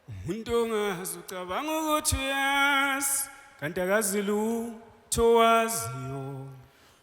umuntu ongazi ucabanga ukuthi uyazi kanti akazi lutho waziyo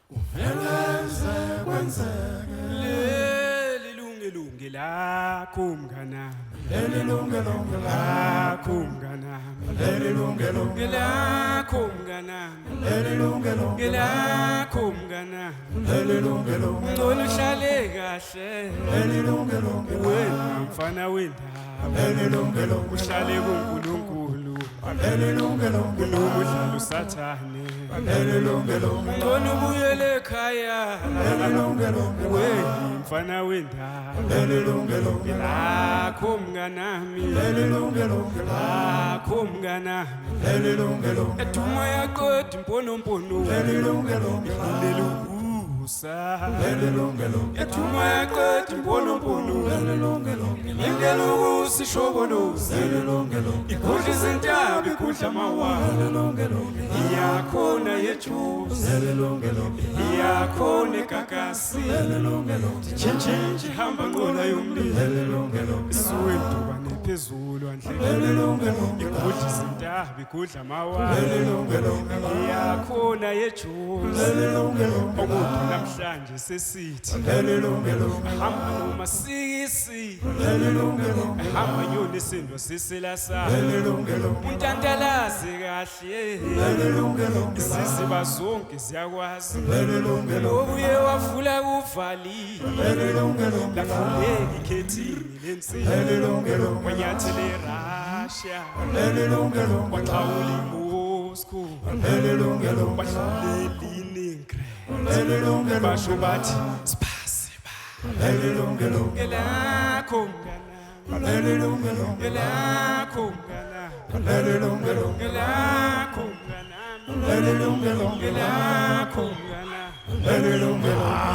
uveleze kwenzeke leli lungelunge lakho mnganami leli lungelunge lakho mnganami leli lungelunge lakho mnganami leli lungelunge lakho mnganami leli lungelunge ngcono uhlale kahle leli lungelunge wena mfana wendaba leli lungelunge uhlale kuNkulunkulu leli lungelunge kunomdlalo usathane leli lungelunge ngcono ubuyele ekhaya leli lungelunge wena mfana wendaba leli lungelunge lakho mnganami leli lungelunge lakho mnganami leli lungelunge eduma yaqeda imponompono leli lungelunge lelukusa leli lungelunge eduma yaqeda imponompono leli lungelunge lelukusa ishobolozi leli lungelunge ikudla izintaba ikudla amawawa leli lungelunge iyakhona yejuice leli lungelunge iyakhona egagasi leli lungelunge tshintshe hamba nqola yomlilo leli lungelunge isuwedukane phezulu andle leli lungelunge ikudla izintaba ikudla amawawa leli lungelunge iyakhona yejuice leli lungelunge okude namhlanje sesithi leli lungelunge hamba noma sikisi leli lungelunge hamba nyoni isindwa siselasa leli lungelunge untantalaze kahle leli lungelunge iziziba zonke ziyakwazi leli lungelunge obuye wavula kuvali leli lungelunge lavuleka ikhethini lensini leli lungelunge wanyathele eRussia leli lungelunge waxhawula iMoscow leli lungelunge wadlulela iLeningrad leli lungelunge basho bathi spasiba leli lungelunge ngelakho mnganami leli lungelunge ngelakho mnganami leli lungelunge ngelakho mnganami leli lungelunge ngelakho mnganami leli lungelunge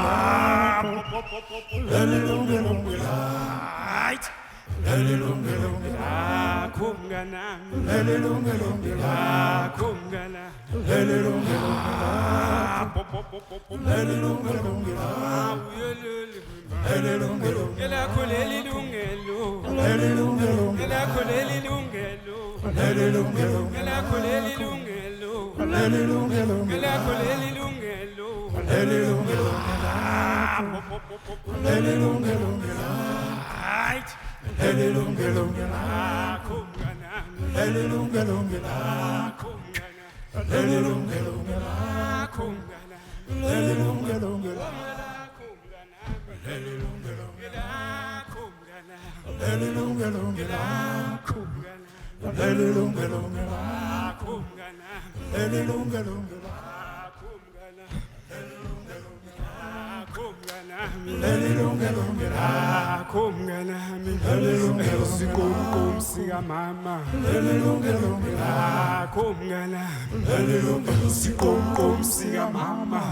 leli lungelunge right leli lungelunge lakho mnganami leli lungelunge lakho mnganami leli lungelunge leli lungelunge awuyelele leli lungelunge ngelakho leli lungelo leli lungelunge ngelakho leli lungelo leli lungelunge ngelakho leli lungelo leli lungelunge ngelakho leli lungelo leli lungelunge leli lungelunge right leli lungelunge lakho mnganami leli lungelunge lakho mnganami leli lungelunge lakho mnganami leli lungelunge lakho mnganami leli lungelunge lakho mnganami leli lungelunge lakho mnganami leli lungelunge lakho mnganami leli lungelunge lakho mnganami lakho mnganami leli lungelunge lakho mnganami leli lungelunge sikomkom sikamama leli lungelunge lakho mnganami leli lungelunge sikomkom sikamama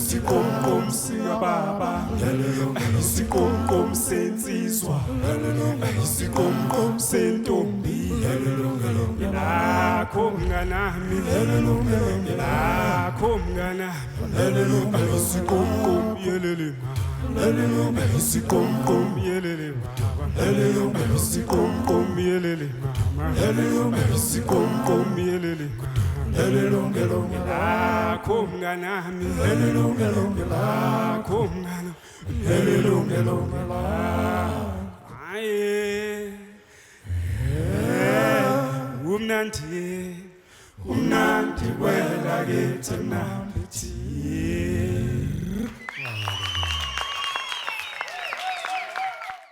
sikomkom sikababa sikomkom sensizwa sikomkom sentombi lakho mnganami lakho mnganami sikomkom yelele mama sikomkom yelele baba sikomkom yelele mama sikomkom yelele mama lakho mnganami lakho mnganami aye umnandi kwela kithi mnandi